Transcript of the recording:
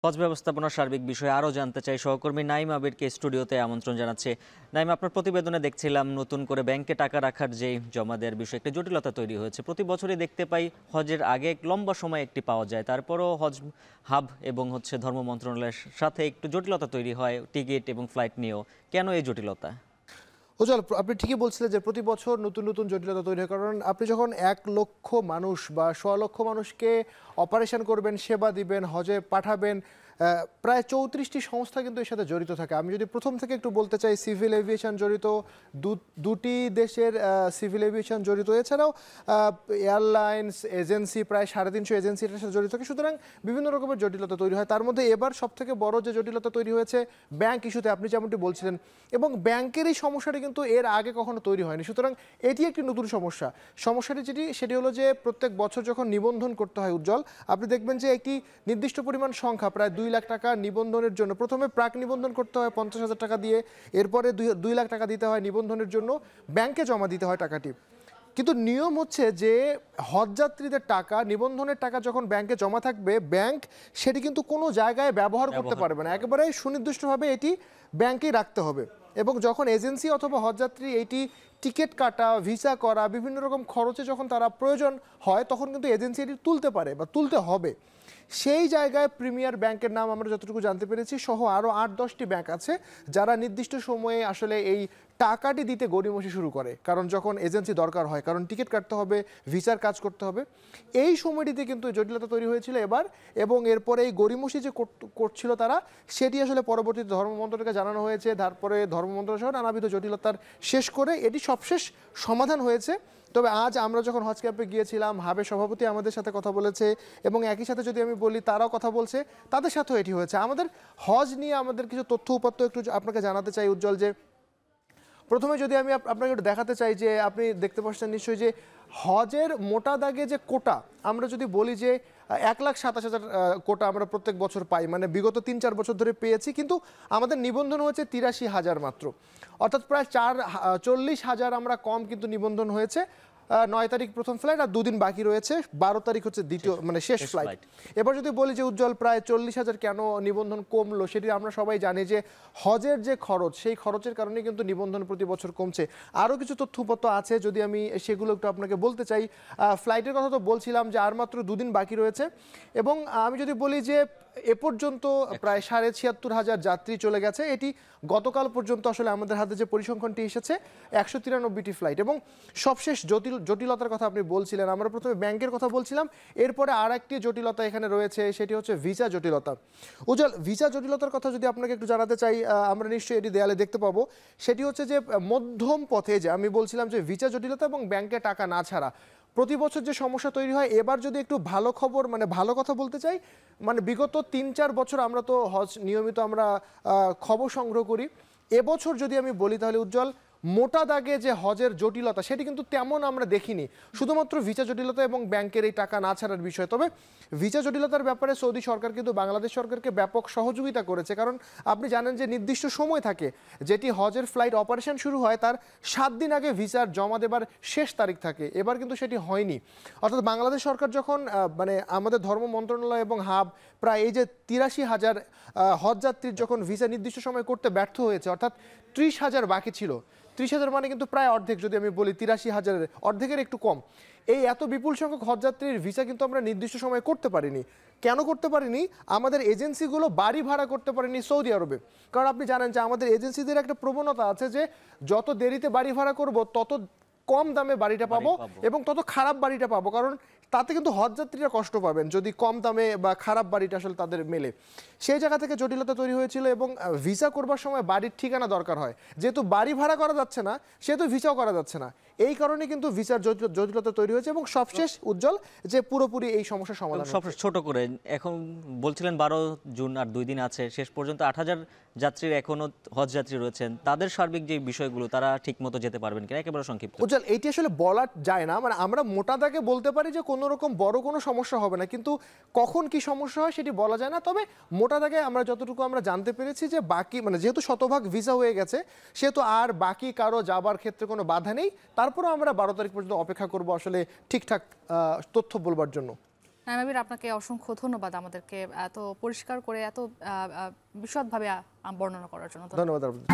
হজ ব্যবস্থাপনার সার্বিক বিষয়ে আরও জানতে চাই সহকর্মী নাইম আবিরকে স্টুডিওতে আমন্ত্রণ জানাচ্ছে। নাইম, আপনার প্রতিবেদনে দেখছিলাম নতুন করে ব্যাংকে টাকা রাখার যে জমা দেওয়ার বিষয়ে একটা জটিলতা তৈরি হয়েছে। প্রতি বছরই দেখতে পাই হজের আগে লম্বা সময় একটি পাওয়া যায়, তারপরও হজ হাব এবং ধর্ম মন্ত্রণালয়ের সাথে একটু জটিলতা তৈরি হয় টিকিট এবং ফ্লাইট নিয়েও। কেন এই জটিলতা? উজ্জ্বল, আপনি ঠিকই বলছিলেন যে প্রতি বছর নতুন নতুন জটিলতা তৈরি হয়। কারণ আপনি যখন 1,00,000 মানুষ বা 1,00,000 মানুষকে অপারেশন করবেন, সেবা দিবেন, হজে পাঠাবেন, প্রায় 34টি সংস্থা কিন্তু এর সাথে জড়িত থাকে। আমি যদি প্রথম থেকে একটু বলতে চাই, সিভিল এভিয়েশন জড়িত, দুটি দেশের সিভিল এভিয়েশন জড়িত, এছাড়াও এয়ারলাইন্স এজেন্সি প্রায় 350 এজেন্সি এটার সাথে জড়িত থাকে। সুতরাং বিভিন্ন রকমের জটিলতা তৈরি হয়। তার মধ্যে এবার সবথেকে বড় যে জটিলতা তৈরি হয়েছে ব্যাংক ইস্যুতে, আপনি যেমনটি বলছিলেন, এবং ব্যাংকের এই সমস্যাটি কিন্তু এর আগে কখনো তৈরি হয়নি। সুতরাং এটি একটি নতুন সমস্যাটি সেটি হলো যে প্রত্যেক বছর যখন নিবন্ধন করতে হয় উজ্জ্বল, আপনি দেখবেন যে একটি নির্দিষ্ট পরিমাণ সংখ্যা প্রায় 2 লাখ টাকা নিবন্ধনের জন্য প্রথমে প্রাক নিবন্ধন করতে হয় 50,000 টাকা দিয়ে, এরপরে 2 লাখ টাকা দিতে হয় নিবন্ধনের জন্য, ব্যাংকে জমা দিতে হয় টাকাটি। কিন্তু নিয়ম হচ্ছে যে হজযাত্রীদের টাকা, নিবন্ধনের টাকা যখন ব্যাংকে জমা থাকবে, ব্যাংক সেটি কিন্তু কোনো জায়গায় ব্যবহার করতে পারবে না, একেবারে সুনির্দিষ্টভাবে এটি ব্যাংকেই রাখতে হবে। এবং যখন এজেন্সি অথবা হজযাত্রী এটি টিকিট কাটা, ভিসা করা, বিভিন্ন রকম খরচে যখন তারা প্রয়োজন হয়, তখন কিন্তু এজেন্সি এটি তুলতে পারে বা তুলতে হবে। সেই জায়গায় প্রিমিয়ার ব্যাংকের নাম আমরা যতটুকু জানতে পেরেছি সহ আরও 8-10টি ব্যাংক আছে যারা নির্দিষ্ট সময়ে আসলে এই টাকাটি দিতে গড়িমসি শুরু করে। কারণ যখন এজেন্সি দরকার হয়, কারণ টিকিট কাটতে হবে, ভিসার কাজ করতে হবে, এই সময়টিতে কিন্তু জটিলতা তৈরি হয়েছিল এবার। এবং এরপরে এই গড়িমসি যে করছিল তারা, সেটি আসলে পরবর্তীতে ধর্ম মন্ত্রণালয়কে জানানো হয়েছে। তারপরে ধর্ম মন্ত্রণালয় সহ নানাবিধ জটিলতার শেষ করে এটি সবশেষ সমাধান হয়েছে। তবে আজ আমরা যখন হজ ক্যাম্পে গিয়েছিলাম, হাবের সভাপতি আমাদের সাথে কথা বলেছে, এবং একই সাথে যদি আমি বলি তারাও কথা বলছে, তাদের সাথেও এটি হয়েছে। আমাদের হজ নিয়ে আমাদের কিছু তথ্য উপাত্ত একটু আপনাকে জানাতে চাই উজ্জ্বল। যে প্রথমে যদি আমি আপনাকে একটু দেখাতে চাই, যে আপনি দেখতে পাচ্ছেন নিশ্চয়ই যে হজের মোটা দাগে যে কোটা, আমরা যদি বলি যে 1,27,000 কোটা আমরা প্রত্যেক বছর পাই, মানে বিগত 3-4 বছর ধরে পেয়েছি, কিন্তু আমাদের নিবন্ধন হয়েছে 83,000 মাত্র, অর্থাৎ প্রায় 40,000 আমরা কম কিন্তু নিবন্ধন হয়েছে। 9 তারিখ প্রথম ফ্লাইট, আর 2 দিন বাকি রয়েছে, 12 তারিখ হচ্ছে দ্বিতীয় মানে শেষ ফ্লাইট। এবার যদি বলি যে উজ্জ্বল প্রায় 40,000 কেন নিবন্ধন কমলো, সেটি আমরা সবাই জানি যে হজের যে খরচ, সেই খরচের কারণে কিন্তু নিবন্ধন প্রতি বছর কমছে। আরও কিছু তথ্যপত্র আছে, যদি আমি সেগুলো একটু আপনাকে বলতে চাই। ফ্লাইটের কথা তো বলছিলাম যে আর মাত্র 2 দিন বাকি রয়েছে, এবং আমি যদি বলি যে এ পর্যন্ত প্রায় 76,500 যাত্রী চলে গেছে। এটি গতকাল পর্যন্ত আসলে আমাদের হাতে যে পরিসংখ্যানটি এসেছে 193টি ফ্লাইট। এবং সবশেষ জটিলতার কথা আপনি বলছিলেন, আমরা প্রথমে ব্যাংকের কথা বলছিলাম, এরপরে আর একটি জটিলতা এখানে রয়েছে, সেটি হচ্ছে ভিসা জটিলতা। উজ্জ্বল, ভিসা জটিলতার কথা যদি আপনাকে একটু জানাতে চাই, আমরা নিশ্চয়ই এটি দেয়ালে দেখতে পাবো। সেটি হচ্ছে যে মধ্যম পথে, যে আমি বলছিলাম যে ভিসা জটিলতা এবং ব্যাংকে টাকা না ছাড়া প্রতি বছর যে সমস্যা তৈরি হয়, এবার যদি একটু ভালো খবর, মানে ভালো কথা বলতে চাই, মানে বিগত 3-4 বছর আমরা তো হজ নিয়মিত আমরা খবর সংগ্রহ করি। এবছর যদি আমি বলি তাহলে উজ্জ্বল, মোটা দাগে যে হজের জটিলতা, সেটি কিন্তু তেমন আমরা দেখিনি, শুধুমাত্র ভিসা জটিলতা এবং ব্যাংকের এই টাকা না ছাড়ার বিষয়। তবে ভিসা জটিলতার ব্যাপারে সৌদি সরকার কিন্তু বাংলাদেশ সরকারকে ব্যাপক সহযোগিতা করেছে। কারণ আপনি জানেন যে নির্দিষ্ট সময় থাকে, যেটি হজের ফ্লাইট অপারেশন শুরু হয় তার 7 দিন আগে ভিসার জমা দেবার শেষ তারিখ থাকে। এবার কিন্তু সেটি হয়নি। অর্থাৎ বাংলাদেশ সরকার যখন মানে আমাদের ধর্ম মন্ত্রণালয় এবং হাব প্রায় এই যে 83,000 হজযাত্রীর যখন ভিসা নির্দিষ্ট সময় করতে ব্যর্থ হয়েছে, অর্থাৎ 30,000 বাকি ছিল, 30,000 মানে কিন্তু প্রায় অর্ধেক, যদি আমি বলি 83,000-এর অর্ধেকের একটু কম, এই এত বিপুল সংখ্যক হজযাত্রীর ভিসা কিন্তু আমরা নির্দিষ্ট সময়ে করতে পারিনি। কেন করতে পারিনি? আমাদের এজেন্সিগুলো বাড়ি ভাড়া করতে পারেনি সৌদি আরবে। কারণ আপনি জানেন যে আমাদের এজেন্সিদের একটা প্রবণতা আছে যে যত দেরিতে বাড়ি ভাড়া করব, তত কম দামে বাড়িটা পাবো এবং তত খারাপ বাড়িটা পাবো। কারণ তাতে কিন্তু হজযাত্রীরা কষ্ট পাবেন যদি কম দামে বা খারাপ বাড়িটা আসলে তাদের মেলে। সেই জায়গা থেকে জটিলতা তৈরি হয়েছিল। এবং ভিসা করবার সময় বাড়ির ঠিকানা দরকার হয়, যেহেতু বাড়ি ভাড়া করা যাচ্ছে না, সেহেতু ভিসাও করা যাচ্ছে না। এই কারণে কিন্তু ভিসার জটিলতা তৈরি হয়েছে। এবং সবশেষ উজ্জ্বল, যে পুরোপুরি এই সমস্যার সমাধান সবশেষ ছোট করে, এখন বলছিলেন 12 জুন আর 2 দিন আছে, শেষ পর্যন্ত 8,000 যাত্রীর এখনো হজ যাত্রী রয়েছেন, তাদের সার্বিক যে বিষয়গুলো তারা ঠিক মতো যেতে পারবেন কিনা, একেবারে সংক্ষিপ্ত। উজ্জ্বল, এইটি আসলে বলা যায় না, মানে আমরা মোটা দাগে বলতে পারি যে কোনো রকম বড় কোনো সমস্যা হবে না, কিন্তু কখন কি সমস্যা হয় সেটি বলা যায় না। তবে মোটা দাগে আমরা যতটুকু আমরা জানতে পেরেছি যে বাকি, মানে যেহেতু শতভাগ ভিসা হয়ে গেছে, সেহেতু আর বাকি কারো যাবার ক্ষেত্রে কোনো বাধা নেই। তারপরেও আমরা 12 তারিখ পর্যন্ত অপেক্ষা করব আসলে ঠিকঠাক তথ্য বলবার জন্য। নাইমাবির, আপনাকে অসংখ্য ধন্যবাদ আমাদেরকে এত পরিষ্কার করে এত বিশদভাবে বর্ণনা করার জন্য। ধন্যবাদ আপনাদের।